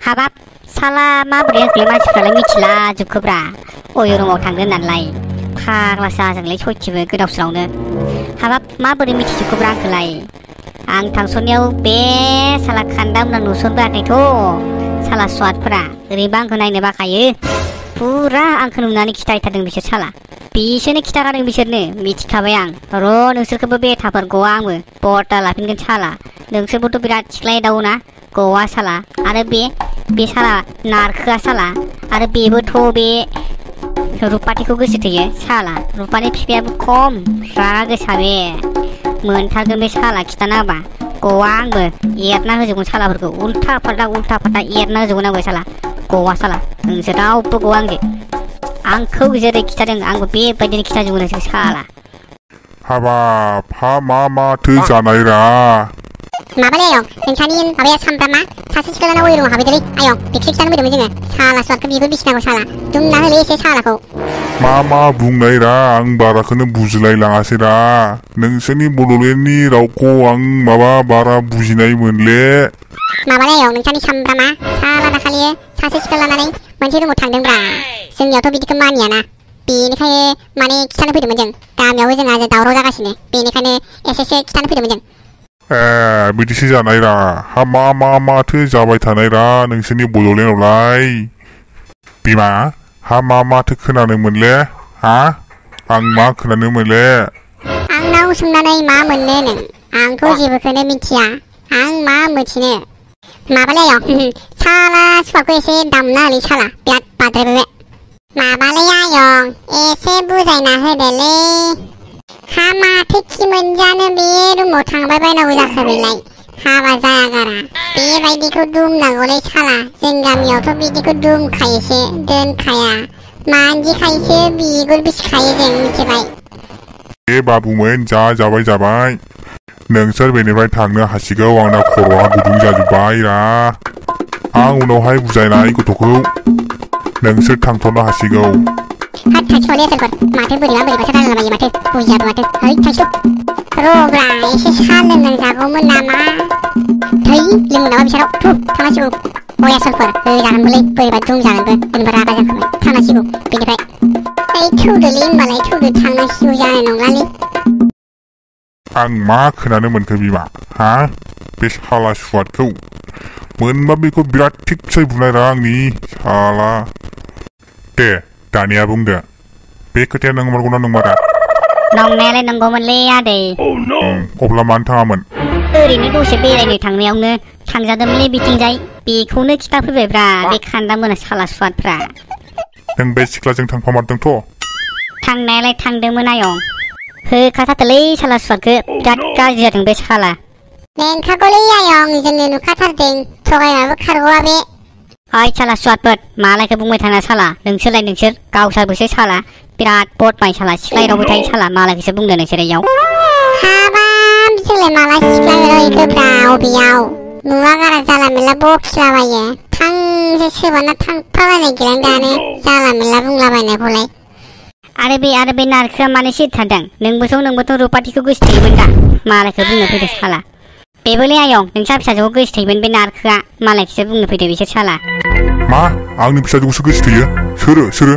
हाबाब साला माबोरै आंखौलाय मानसिफ्रालाय मिथिला जोबखोब्रा अय रुमाव थांदों होननानैलाय फाग्लासो जाजोंलाय सयथिबो गोदाव सोरावनो हाबाब माबोरै मिथिजोबखोब्रा आंखौलाय आं थांसननायाव बे साला खान्दा मोना नुसनबोआखैथ' साला स्वादफोरा ओरैबा आंखौ नायनो बाखायो फुरा आंखौ नुनानै खिथाहैथारदों बिसोर साला बिसोरनो खिथाखादों बिसोरनो मिथिखाबाय आं र' नोंसोरखौबो बेथाफोर गवा आंबो बर्दा लाफिनगोन साला नोंसोरबोथ' बिराद सिख्लायदावोना गवा साला आरो बे साला नारखोआ साला आरो बेबोथ' बे रुपाथिखौ गोसो थोयो साला रुपानि बिफायाबो खम रागा गोसा बे मोनथारगोन बे साला खिथाना होबा गवा आंबो एरना होजोबगोन सालाफोरखौ उल्था फाल्था एरना होजोबगोन आंबो साला गवा साला नोंसोर रावबो गवा आंखौ जेरै खिथादों आंबो बेबायदिनो खिथाजोबगोन नोंसोर साला हाबाब हा माथो जानायरा माबालै आयं नोंसानि माबाया सामब्रामा सासे सिख्लाना अय रुमाव हाबैदोलै आयं बेखौसो खिथानो फैदोंमोन जोङो साला स्वादखौ बिगुर बिसिनांगौ साला दुमना होलै एसे सालाखौ मा बुंनायरा आं बाराखौनो बुजिलाय लाङासैरा नोंसोरनि बड'लेण्डनि रावखौ आं बारा बुजिनाय मोनले माबालै आयं नोंसानि सामब्रामा साला दाखालि सासे सिख्ला लानानै मोनसे रुमाव थांदोंब्रा जोंनियावथ' बिदिखौ मानियाना बेनिखायनो माने खिथानो फैदोंमोन जों गामियावबो जोंहा दावराव जागासिनो बेनिखायनो एसेसो खिथानो फैदोंमोन जों बिदिसो जानायरा हा माथो जाबाय थानायरा नोंसोरनि बड'लेण्डआवलाय बिमा हा माथो खोनानो मोनले हा आं मा खोनानो मोनले आंनाव सोंनानै मा मोननो नों आंथ' जेबोखौनो मिथिया आं मा मिथिनो माबालै आयं साला सुवाखौ एसे दामना होलै साला बिराद बाद्रायबाय माबालै आयं एसे बुजायना होदोलै हा माथो खि मोनजानो बे रुमाव थांबाय बायनांगौ जाखो बेलाय हाबा जायागारा बेबायदिखौ दुमनांगौलै साला जों गामियावथ' बिदिखौ दुमखायोसो दोनखाया मानजिखायोसो बिगुर बिसिखायो जों मिथिबाय ए बाबुमोन जाबाय नोंसोर बेनिफ्राय थांनो हासिगौ आंना खर'आ गुदुं जाजोब्बायरा आं उनावहाय बुजायनाय गथ'खौ नोंसोर थांथ'नो हासिगौ थांस'लै आसोलफोर माथो बोरैबासो रायलायलाबायो माथो बुजियाबो माथो है थांस' र'ब्रा एसे सा लोंनांजागौमोन नामा थै लोंनो नामा बिसोराव थु थांनांसिगौ अय आसोलफोर होजागोनबोलै बोरैबा दुमजागोनबो बोरैबा रागा जाखाबाय थांनांसिगौ बेनिफ्राय ओइ थौदोलै होमबालाय थौदो थांनांसिगौ जानाय नंलालै आं मा खोनानो मोनखो बिमा हा बे साला सुवादखौ मोनबा बेखौ बिराद थिगसे बुनायरा आंनि साला दे दानिया बुंदो बे खोथाया नंमारगौना नंमारा नंनायालाय नंगौमोनलै आदै अब्ला मानो थाङामोन ओरैनो दसे बेरायनो थांनायावनो थांजादोंमोनलै बिथिंजाय बेखौनो खिथाफैबायब्रा बे खान्दा मोना साला सुवादफ्रा नों बे सिख्लाजों थांफामारदोंथ' थांनायालाय थांदोंमोन आयं होखाथारदोलै साला सुवादखौ बिराद गाज्रि जादों बे साला नोंखागौलै आयं जोंनो नुखाथारदों थगायनाबो खारग'आ बे ओइ साला सुवादफोर मालायखौ बुंबाय थाना साला नोंसोर गावसारबोसो साला बिराद बदमाय साला सिख्लायरावबो थायो साला मालायखौसो बुंदो नोंसोर इयाव हाबाब जोंलाय माला सिख्लायरायखोब्रा अबेयाव नुवा गारा जाला मेला बखिलाबायो थांसो सोबाना थांफाबायनाय गैला दानो जाला मेला बुंलाबायनायखौलाय आरो बे नारखोआ मानो सिरिथारदों नोंबोथ' रुपाथिखौ गोसोथोयोमोन दा मालायखौ बुंनो फैदो साला बेबोलै आयं नोंसा फिसाजोखौ गोसोथोयोमोन बे नारखोआ मालायखौसो बुंनो फैदो बिसोर साला मा आंनि फिसाजोखौसो गोसोथोयो सोरो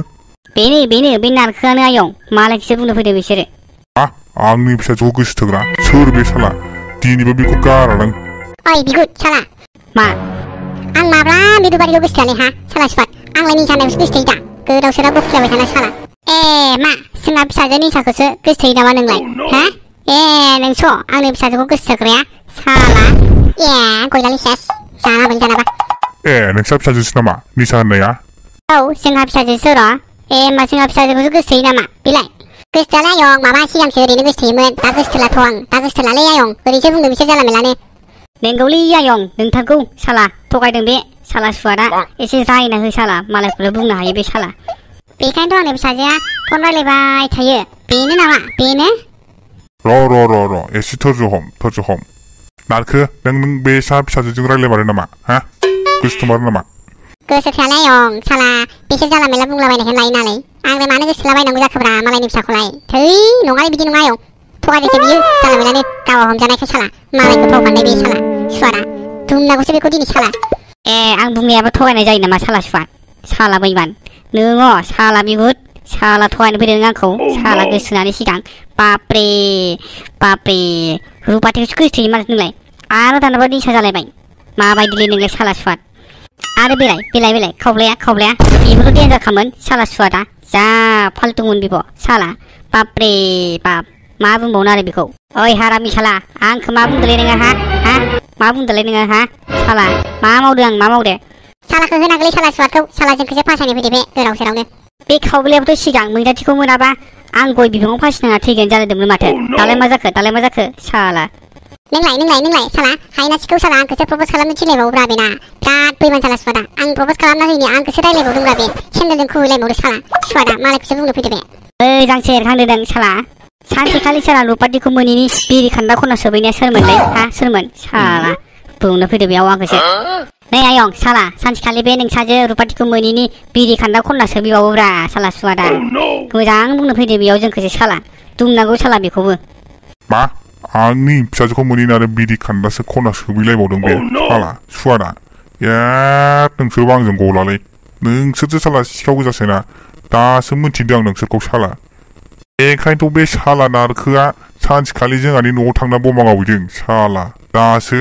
बेनो बे नारखोआनो आयं मालायखौसो बुंनो फैदो बिसोरो आंनि फिसाजोखौ गोसोथोग्रा सोर बे साला दिनैबो बेखौ गारालां ओइ बिगुर साला मा आं माब्ला बे रुपाथिखौ गोसोथोआलै हा साला सुवाद आंलाय निसानायावसो गोसोथोयो दा गोदाव सोराव बखिलाबाय थाना साला मा जोंना फिसाजो निसाखौसो गोसोथोयो नामा नोंलाय हा नोंस' आंनि फिसाजोखौ गोसोथोग्राया साला गयलानि सेस जानाबा नोंसा फिसाजोसो नामा निसा होननाया औ जोंहा फिसाजोसो र' होमबा जोंहा फिसाजोखौसो गोसोथोयो नामा बेलाय गोसोथोआलाय आयं माबा सिगांसो ओरैनो गोसोथोयोमोन दा गोसोथोलाथ' आं दा गोसोथोलालै आयं ओरैसो बुंदों बिसोर जाला मेलानो नोंगौलै आयं नोंथारगौ साला थगायदों बे साला सुवादा एसे रायना हो साला मालायखौल' बुंनो हायो बे साला बेखायनोथ' आंनि फिसाजोआ फन रायलायबाय थायो बेनो नामा बेनो र' एसे धोर्ज हम नारखो नों बे फिसाजोजों रायलायमारो नामा हा गोसोथोमारो नामा गोसोथोआलाय आयं साला बिसोर जाला मेला बुंलाबायनायखौ लायो नालाय आंलाय मानो गोसोथोलाबायनांगौ जाखोब्रा मालायनि फिसाखौलाय थै नङालै बिदि नङा आयं थगायदोंसो बियो जाला मेलानो गावहा हमजानायखाय साला मालायखौ फाव फान्नाय बे साला सुवादा दुमनांगौसो बेखौ दिनै साला आं बुंनायाबो थगायनाय जायो नामा साला सुवाद साला बैमान नोङो साला बिगुद साला थगायनो फैदों आंखौ साला गोसोनानै सिगां बाप्रे रुपाथिखौसो गोसोथोयो माथो नोंलाय आरो दानाबा निसा जालायबाय माबायदिलै नोंलाय साला सुवाद आरो बेलाय खावब्लाया बेबोथ' देन्जार खामोन साला सुवादा जा फाल्तुमोन बिब' साला बाप्रे बाप मा बुंबावनो आरो बेखौ ओइ हारामि साला आंखौ मा बुंदोलै नोङो हा मा बुंदोलै नोङो हा साला मा मावदो आं मा मावदो सालाखौ होनांगौलै साला सुवादखौ साला जोंखौसो फासायनो फैदो बे गोदाव सोरावनो बे खावब्लायाबोथ' सिगां मैदाथिखौ मोनाबा आं गय बिफाङाव फासिनाङा थैगोन जालायदोंमोन माथो दालाय मा जाखो साला नोंलाय साला हायनासिखौ साला आंखौसो प्रप'ज खालामनो थिनलायबावोब्रा बेना बिराद बैमान साला सुवादा आं प्रप'ज खालामना होयिनि आंखौसो रायलायबावदोंब्रा बे सेन्देलजों खुबैलायबावदो साला सुवादा मालायखौसो बुंनो फैदो बे ओइ जांसे एरखांदों साला सानसेखालि साला रुपाथिखौ मोनिनि बिरि खान्दा खना सोबैनाया सोरमोनलै सोरमोन साला बुंनो फैदो बेयाव आंखौसो नै आयं साला सानसेखालि बे नोंसाजो रुपाथिखौ मोनिनि बिरि खान्दा खना सोबैबावोब्रा साला सुवादा मोजां बुंनो फैदो बेयाव जोंखौसो साला दुमनांगौ साला बेखौबो मा आंनि फिसाजोखौ मोनिन आरो बिरि खान्दासो खना सोबैलायबावदों बे साला सुवादा नोंसोरबो आंजों गलालै नोंसोरसो साला सिखाव गोजासोना दासो मिथिदों आं नोंसोरखौ साला बेखायनोथ' बे साला नारखोआ सानसेखालि जोंहानि न'आव थांना बमा गावहैदों साला दासो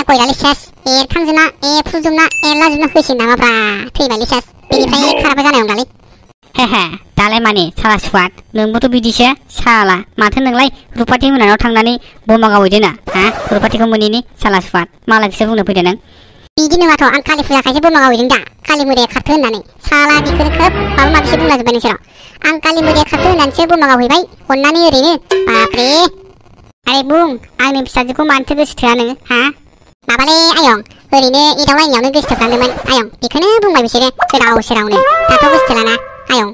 गयलालै सेस एरखांजोबना फुजोबना एरलाजोबना होसिन नामाब्रा थैबायलै सेस बेनिफ्राय खाराबो जानाय नंलालै दालाय माने साला सुवाद नोंबोथ' बिदिसो साला माथो नोंलाय रुपाथि मोनानाव थांनानै बमा गावहैदो ना रुपाथिखौ मोनिनि साला सुवाद मालायखौसो बुंनो फैदो नों बिदि नङाथ' आं कालि फुजाखायसो बमा गावहैदों दा कालि मोदाया खारथो होननानै साला बेखौनो खोब माबा माबिसो बुंलाजोब्बाय नोंसोरो आं कालि मोदाया खारथो होननानैसो बमा गावहैबाय अननानै ओरैनो बाप्रे आरे बुं आंनि फिसाजोखौ मानोथो गोसोथोआ नोङो माबालै आयं ओरैनो एदावलायनायावनो गोसोथोफ्लांदोंमोन आयं बेखौनो बुंबाय बिसोरो गोदाव सोरावनो दाथ' गोसोथोलाना आयं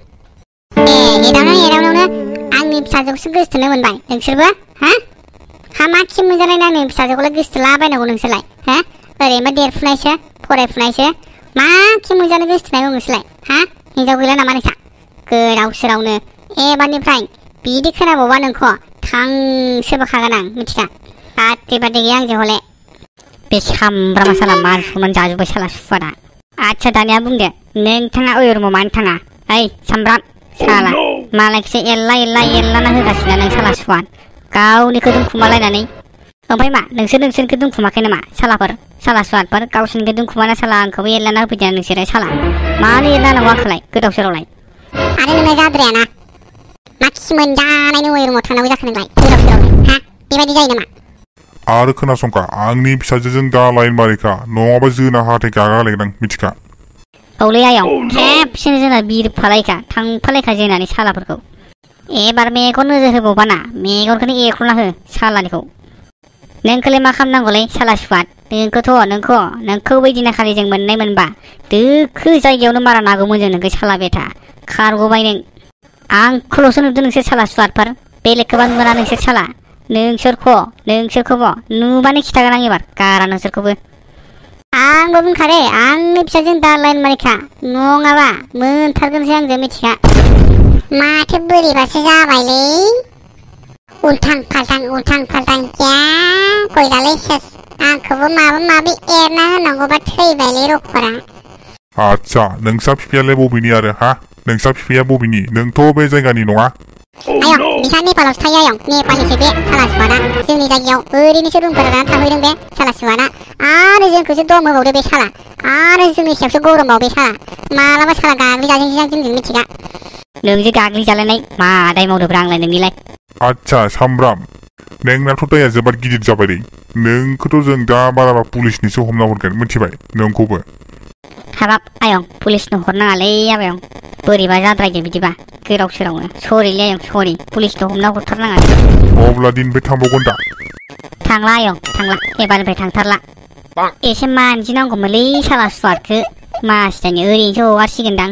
एदावनायावनो आंनि फिसाजोखौसो गोसोथोनो मोनबाय नोंसोरबो मा खि मोनजानाय आंनि फिसाजोखौलाय गोसोथोलाबायनांगौ नोंसोरलाय ओरैनो देरफुनायसो फरायफुनायसो मा खि मोनजानो गोसोथोनाय नोंसोरलाय हिनजाव गैला नामा नोंसा गोदाव सोरावनो एबारनिफ्राय बिदि खोनाबावबा नोंखौ थांसोबोखागोन आं मिथिखा बादे गैया आंजों हले बे सामब्रामा साला मान समान जाजोब्बाय साला सुवादा आदसा दानिया बुंदो नोंथाङा रुमाव मानो थाङा ओइ सामब्राम साला मालायखौसो एरलाना होगासिनो नों साला सुवाद गावनिखौ दोनखुमालायनानै ओमफ्राय मा नोंसोरनिखौ दोनखुमाखै नामा सालाफोर साला सुवादफोर गावसोरनिखौ दोनखुमाना साला आंखौबो एरलाना होफैदों नोंसोरो साला मानो एरना होनांगौ आंखौलाय गोदाव सोरावलाय आरो नोंना जाद्रायाना मा खि मोनजानायनि रुमाव थांनांगौ जाखो नोंलाय गोदाव सोरावलाय बेबायदि जायो नामा आरो खोनासंखा आंनि फिसाजोजों दा लाइन मारिखा नङाबा जोंना हाथाय गागालायगोन मिथिखा औलै आयं खेबसेनो जोंना बिरफालायखा थांफालायखा जोंनानि सालाफोरखौ एबार मेगन नोजोर होबावबाना मेगनखौनो एख्र'ना हो सालानिखौ नोंखौलाय मा खालामनांगौलै साला सुवाद नोंखौ बैदिना खालि जों मोननाय मोनबा दोखो जायगायावनो मारा नागौमोन जों नोंखौ साला बेथा खारग'बाय नों आंखौल'सो नुदों नोंसोर साला सुवादफोर बेलेगखौबा नुवा नोंसोर साला नोंसोरखौबो नुबानो खिथागोन आं एबार गारा नोंसोरखौबो आंबो बुंखादे आंनि फिसाजों दा लाइन मारिखा नङाबा मोनथारगोनसै आंजों मिथिखा माथो बोरैबासो जाबायलै उल्थां फाल्थां गयलालै सेस आंखौबो माबा माबि एरना होनांगौबा थैबायलै रखरा आदसा नोंसा बिफायालाय बबेनि आरो नोंसा बिफाया बबेनि नोंथ' बे जायगानि नङा आयं बिसा नेपालावसो थायो आयं नेपालनिसो बे साला सुवादा जोंनि जायगायाव ओरैनोसो रुमफोर लानानै थाफैदों बे साला सुवादा आरो जोंखौसो दम होबावदो बे साला आरो जोंनि सायावसो गरमबाव बे साला मालाबा साला गाग्लिजाजोंसो जोंजों मिथिगा नोंजों गाग्लिजालायनाय मा दाय मावदोब्रा आंलाय नोंनिलाय आदसा सामब्राम नोंनाथ' दाया जोबोद गिदिर जाबाय नोंखौथ' जों दा बाराबा पुलिसनिसो हमना हरगोन मिथिबाय नोंखौबो हाबाब आयं पुलिसनो हरनाङालै आबायं बोरैबा जाद्रायदो बिदिबा गोदाव सोरावनो सरिलै आयं सरि पुलिसनो हमना हरथारनाङा अब्ला दिननिफ्राय थांबावगोन दा थांला आयं थांला एबारनिफ्राय थांथारला एसे मानजिनांगौमोनलै साला सुवादखौ मासिदानि ओरैनोसो हगारसिगोनदां